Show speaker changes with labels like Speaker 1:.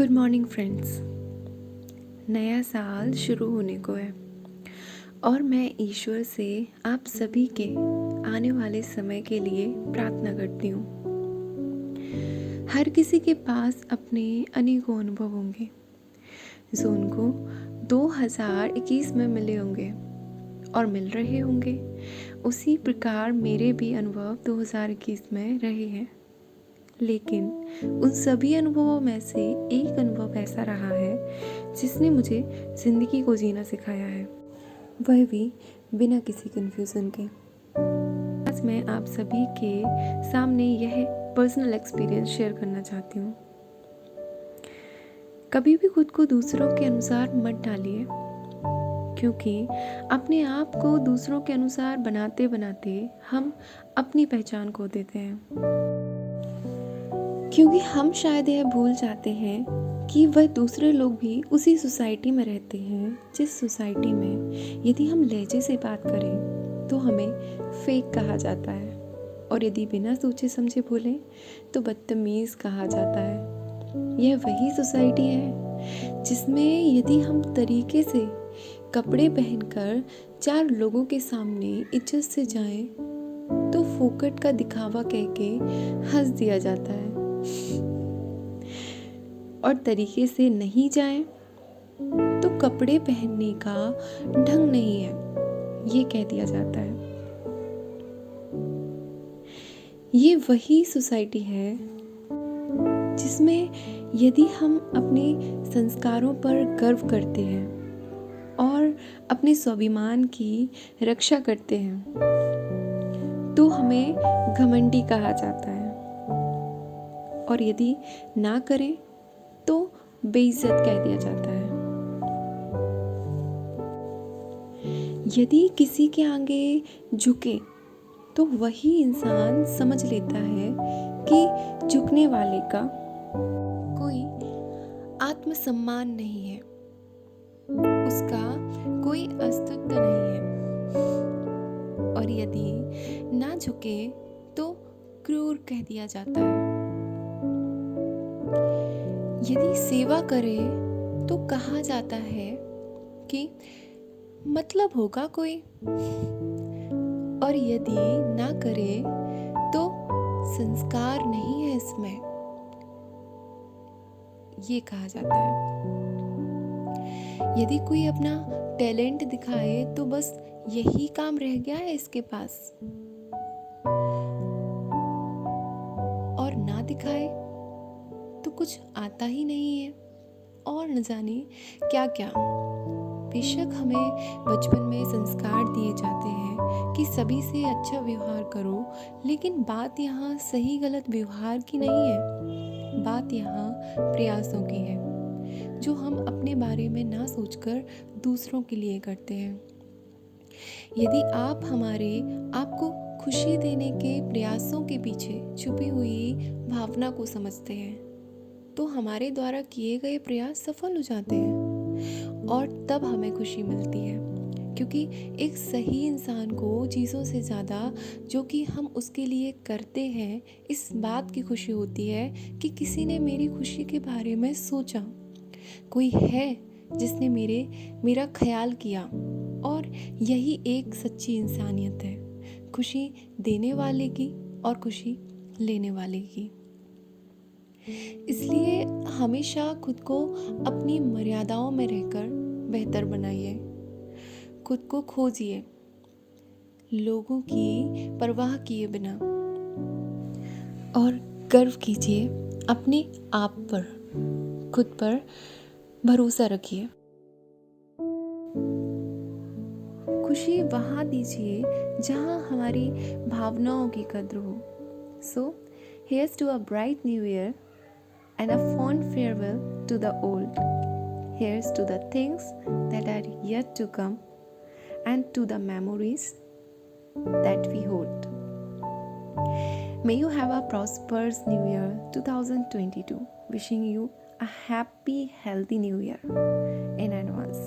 Speaker 1: Good morning friends. नया साल शुरू होने को है और मैं ईश्वर से आप सभी के आने वाले समय के लिए प्रार्थना करती हूँ। हर किसी के पास अपने अनेकों अनुभव होंगे जो उनको 2021 में मिले होंगे और मिल रहे होंगे। उसी प्रकार मेरे भी अनुभव 2021 में रहे हैं, लेकिन उन सभी अनुभवों में से एक अनुभव ऐसा रहा है जिसने मुझे ज़िंदगी को जीना सिखाया है, वह भी बिना किसी कन्फ्यूज़न के। आज मैं आप सभी के सामने यह पर्सनल एक्सपीरियंस शेयर करना चाहती हूँ। कभी भी खुद को दूसरों के अनुसार मत डालिए, क्योंकि अपने आप को दूसरों के अनुसार बनाते बनाते हम अपनी पहचान खो देते हैं। क्योंकि हम शायद यह भूल जाते हैं कि वह दूसरे लोग भी उसी सोसाइटी में रहते हैं जिस सोसाइटी में यदि हम लहजे से बात करें तो हमें फेक कहा जाता है, और यदि बिना सोचे समझे बोलें तो बदतमीज़ कहा जाता है। यह वही सोसाइटी है जिसमें यदि हम तरीके से कपड़े पहनकर 4 लोगों के सामने इज्जत से जाएं तो फोकट का दिखावा कह के हंस दिया जाता है, और तरीके से नहीं जाएं तो कपड़े पहनने का ढंग नहीं है, ये कह दिया जाता है। ये वही सोसाइटी है जिसमें यदि हम अपने संस्कारों पर गर्व करते हैं और अपने स्वाभिमान की रक्षा करते हैं तो हमें घमंडी कहा जाता है, और यदि ना करें तो बेइज्जत कह दिया जाता है। यदि किसी के आगे झुके तो वही इंसान समझ लेता है कि झुकने वाले का कोई आत्मसम्मान नहीं है, उसका कोई अस्तित्व नहीं है, और यदि ना झुके तो क्रूर कह दिया जाता है। यदि सेवा करे तो कहा जाता है कि मतलब होगा कोई, और यदि ना करे तो संस्कार नहीं है इसमें, ये कहा जाता है। यदि कोई अपना टैलेंट दिखाए तो बस यही काम रह गया है इसके पास, और ना दिखाए तो कुछ आता ही नहीं है, और न जाने क्या क्या। बेशक हमें बचपन में संस्कार दिए जाते हैं कि सभी से अच्छा व्यवहार करो, लेकिन बात यहाँ सही गलत व्यवहार की नहीं है, बात यहाँ प्रयासों की है जो हम अपने बारे में ना सोचकर दूसरों के लिए करते हैं। यदि आप हमारे आपको खुशी देने के प्रयासों के पीछे छुपी हुई भावना को समझते हैं तो हमारे द्वारा किए गए प्रयास सफल हो जाते हैं, और तब हमें खुशी मिलती है, क्योंकि एक सही इंसान को चीज़ों से ज़्यादा जो कि हम उसके लिए करते हैं इस बात की खुशी होती है कि किसी ने मेरी खुशी के बारे में सोचा, कोई है जिसने मेरा ख्याल किया, और यही एक सच्ची इंसानियत है, खुशी देने वाले की और खुशी लेने वाले की। इसलिए हमेशा खुद को अपनी मर्यादाओं में रहकर बेहतर बनाइए, खुद को खोजिए लोगों की परवाह किए बिना, और गर्व कीजिए अपने आप पर, खुद पर भरोसा रखिए। खुशी वहाँ दीजिए जहाँ हमारी भावनाओं की कद्र हो। So, here's to a bright new year and a fond farewell to the old. Here's to the things that are yet to come and to the memories that we hold. May you have a prosperous new year 2022. Wishing you a happy, healthy new year in advance.